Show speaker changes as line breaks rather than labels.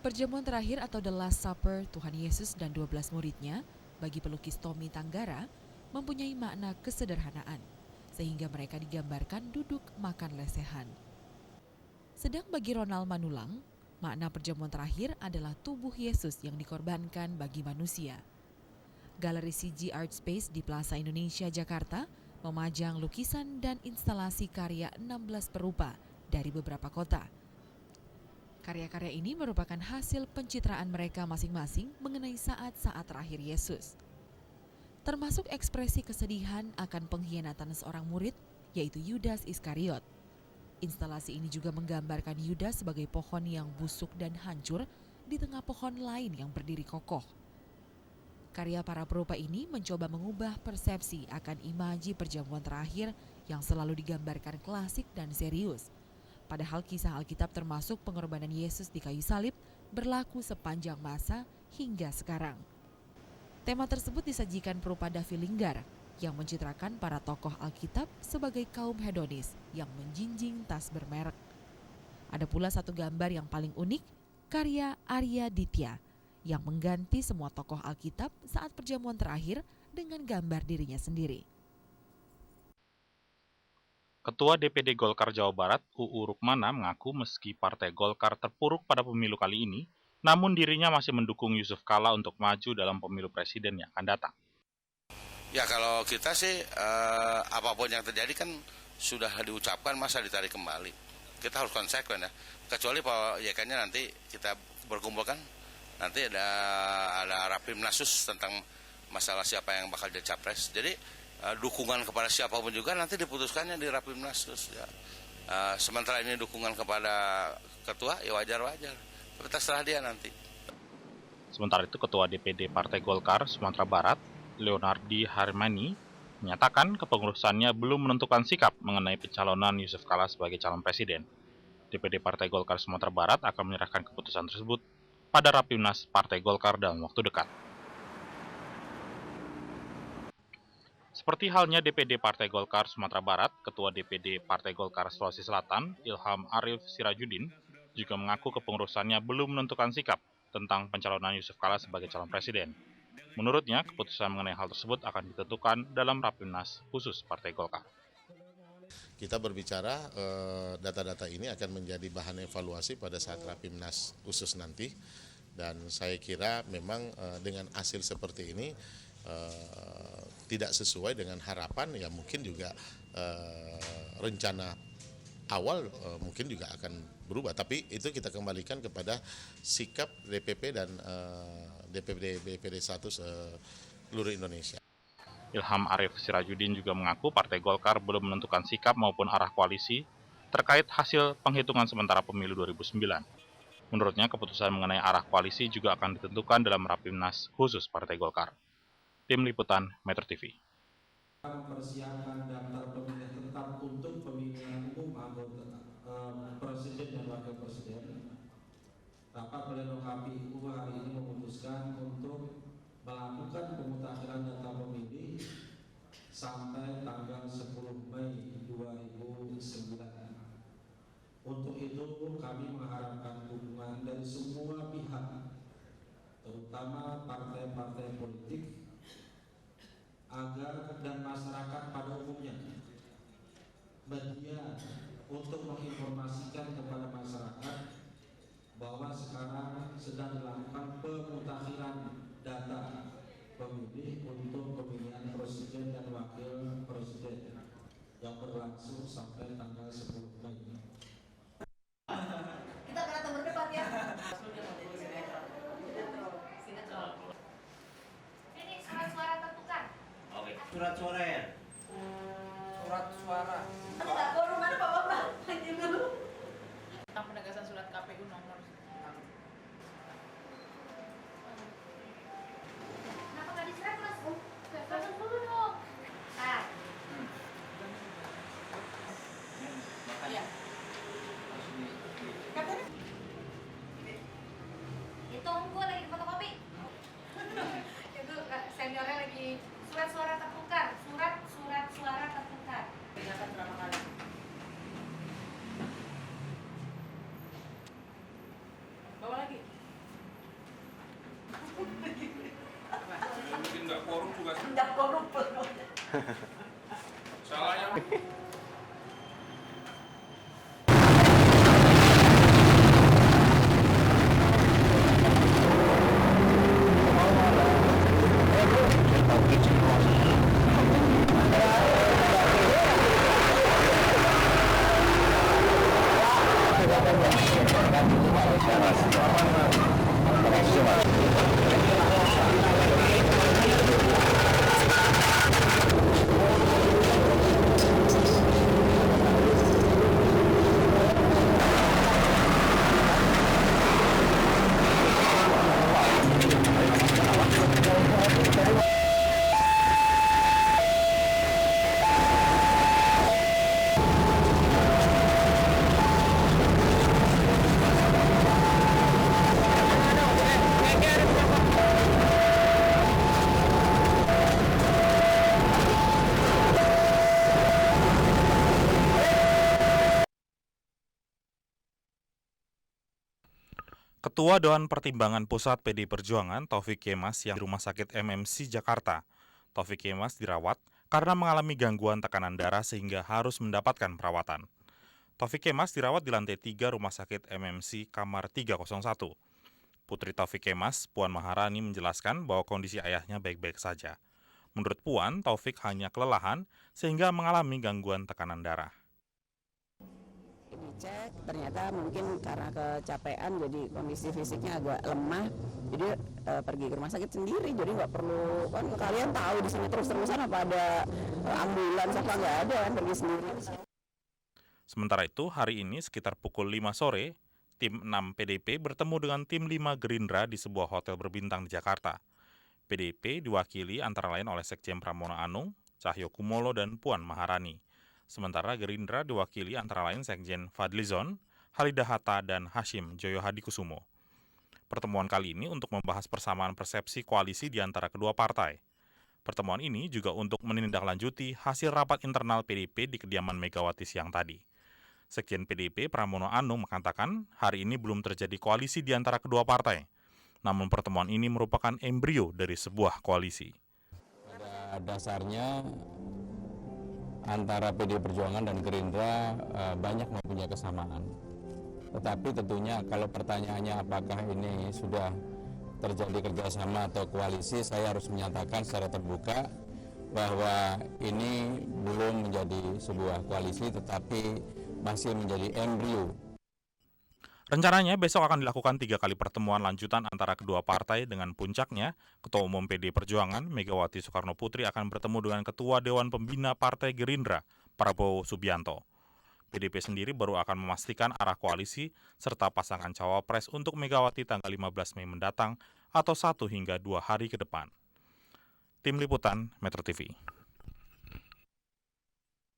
Perjamuan terakhir atau The Last Supper Tuhan Yesus dan 12 muridnya bagi pelukis Tommy Tanggara mempunyai makna kesederhanaan, sehingga mereka digambarkan duduk makan lesehan. Sedang bagi Ronald Manulang, makna perjamuan terakhir adalah tubuh Yesus yang dikorbankan bagi manusia. Galeri CG Art Space di Plaza Indonesia, Jakarta memajang lukisan dan instalasi karya 16 perupa dari beberapa kota. Karya-karya ini merupakan hasil pencitraan mereka masing-masing mengenai saat-saat terakhir Yesus. Termasuk ekspresi kesedihan akan pengkhianatan seorang murid, yaitu Yudas Iskariot. Instalasi ini juga menggambarkan Yudas sebagai pohon yang busuk dan hancur di tengah pohon lain yang berdiri kokoh. Karya para perupa ini mencoba mengubah persepsi akan imaji perjamuan terakhir yang selalu digambarkan klasik dan serius. Padahal kisah Alkitab termasuk pengorbanan Yesus di kayu salib berlaku sepanjang masa hingga sekarang. Tema tersebut disajikan perupa Davi Linggar yang mencitrakan para tokoh Alkitab sebagai kaum hedonis yang menjinjing tas bermerek. Ada pula satu gambar yang paling unik, karya Arya Ditya, yang mengganti semua tokoh Alkitab saat perjamuan terakhir dengan gambar dirinya sendiri.
Ketua DPD Golkar Jawa Barat, UU Rukmana, mengaku meski Partai Golkar terpuruk pada pemilu kali ini, namun dirinya masih mendukung Yusuf Kala untuk maju dalam pemilu presiden yang akan datang.
Ya kalau kita sih apapun yang terjadi kan sudah diucapkan, masa ditarik kembali. Kita harus konsekuen ya. Kecuali Pak YK-nya nanti kita berkumpulkan, nanti ada Rapimnasus tentang masalah siapa yang bakal jadi capres. Jadi dukungan kepada siapapun juga nanti diputuskannya di Rapimnasus. Ya. Sementara ini dukungan kepada ketua ya wajar-wajar. Tapi terserah dia nanti.
Sementara itu Ketua DPD Partai Golkar Sumatera Barat, Leonardi Harmani, menyatakan kepengurusannya belum menentukan sikap mengenai pencalonan Yusuf Kala sebagai calon presiden. DPD Partai Golkar Sumatera Barat akan menyerahkan keputusan tersebut pada Rapimnas Partai Golkar dalam waktu dekat. Seperti halnya DPD Partai Golkar Sumatera Barat, Ketua DPD Partai Golkar Sulawesi Selatan, Ilham Arif Sirajudin, juga mengaku kepengurusannya belum menentukan sikap tentang pencalonan Yusuf Kala sebagai calon presiden. Menurutnya, keputusan mengenai hal tersebut akan ditentukan dalam Rapimnas khusus Partai Golkar.
Kita berbicara data-data ini akan menjadi bahan evaluasi pada saat Rapimnas khusus nanti, dan saya kira memang dengan hasil seperti ini tidak sesuai dengan harapan, ya mungkin juga rencana awal mungkin juga akan berubah, tapi itu kita kembalikan kepada sikap DPP dan DPD 1 seluruh Indonesia.
Ilham Arif Sirajudin juga mengaku Partai Golkar belum menentukan sikap maupun arah koalisi terkait hasil penghitungan sementara pemilu 2009. Menurutnya, keputusan mengenai arah koalisi juga akan ditentukan dalam Rapimnas khusus Partai Golkar. Tim Liputan Metro TV.
Mempersiapkan daftar pemilih tetap untuk pemilihan umum anggota presiden dan wakil presiden. Rapat pleno KPU hari ini memutuskan untuk melakukan pemutakhiran data pemilih sampai tanggal 10 Mei 2009. Untuk itu kami mengharapkan dukungan dari semua pihak, terutama partai-partai politik, agar dan masyarakat pada umumnya, media, untuk menginformasikan kepada masyarakat bahwa sekarang sedang dilakukan pemutakhiran data pemilih untuk pemilihan presiden dan wakil presiden yang berlangsung sampai tanggal 10 Mei.
Kita akan berdebat ya. Ini surat-suara tentukan.
Oke, surat suara ya?
Surat suara.
Enggak, forum mana Pak Bambang? Lanjut dulu.
Tentang penegasan surat KPU nomor 6.
Kenapa nggak disirat Mas? Langsung dulu dong. Nah.
Ketua Dewan Pertimbangan Pusat PD Perjuangan Taufik Kemas yang di Rumah Sakit MMC Jakarta. Taufik Kemas dirawat karena mengalami gangguan tekanan darah sehingga harus mendapatkan perawatan. Taufik Kemas dirawat di lantai 3 Rumah Sakit MMC kamar 301. Putri Taufik Kemas, Puan Maharani menjelaskan bahwa kondisi ayahnya baik-baik saja. Menurut Puan, Taufik hanya kelelahan sehingga mengalami gangguan tekanan darah.
Dicek ternyata mungkin karena kecapean jadi kondisi fisiknya agak lemah, jadi pergi ke rumah sakit sendiri, jadi nggak perlu, kan kalian tahu di sini terus-terusan apa ada ambulans apa nggak ada, kan pergi sendiri.
Sementara itu, hari ini sekitar pukul 5 sore, tim 6 PDIP bertemu dengan tim 5 Gerindra di sebuah hotel berbintang di Jakarta. PDIP diwakili antara lain oleh Sekjen Pramono Anung, Cahyo Kumolo, dan Puan Maharani. Sementara Gerindra diwakili antara lain Sekjen Fadlizon, Halida Hatta, dan Hashim Joyo Hadikusumo. Pertemuan kali ini untuk membahas persamaan persepsi koalisi di antara kedua partai. Pertemuan ini juga untuk menindaklanjuti hasil rapat internal PDIP di kediaman Megawati siang tadi. Sekjen PDIP Pramono Anung mengatakan hari ini belum terjadi koalisi di antara kedua partai. Namun pertemuan ini merupakan embrio dari sebuah koalisi.
Pada dasarnya antara PD Perjuangan dan Gerindra banyak mempunyai kesamaan. Tetapi tentunya kalau pertanyaannya apakah ini sudah terjadi kerjasama atau koalisi, saya harus menyatakan secara terbuka bahwa ini belum menjadi sebuah koalisi tetapi masih menjadi embrio.
Rencananya besok akan dilakukan 3 kali pertemuan lanjutan antara kedua partai dengan puncaknya Ketua Umum PD Perjuangan Megawati Soekarno Putri akan bertemu dengan Ketua Dewan Pembina Partai Gerindra Prabowo Subianto. PDIP sendiri baru akan memastikan arah koalisi serta pasangan cawapres untuk Megawati tanggal 15 Mei mendatang atau 1 hingga 2 hari ke depan. Tim Liputan Metro TV.